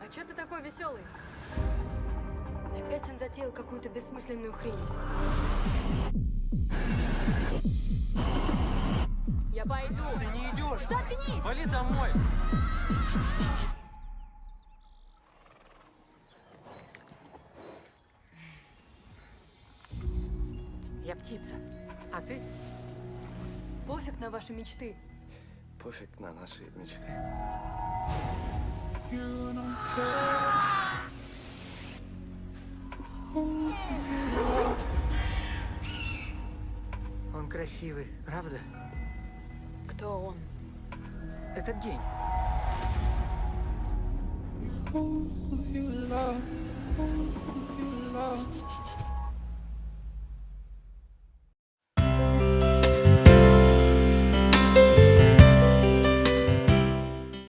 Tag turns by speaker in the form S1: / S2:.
S1: А чё ты такой веселый? Опять он затеял какую-то бессмысленную хрень. Я пойду.
S2: Ты не идешь.
S1: Заткнись!
S2: Вали домой.
S3: Я птица. А ты?
S1: Пофиг на ваши мечты.
S2: Пофиг на наши мечты.
S3: Он красивый, правда?
S1: Кто он?
S3: Этот день.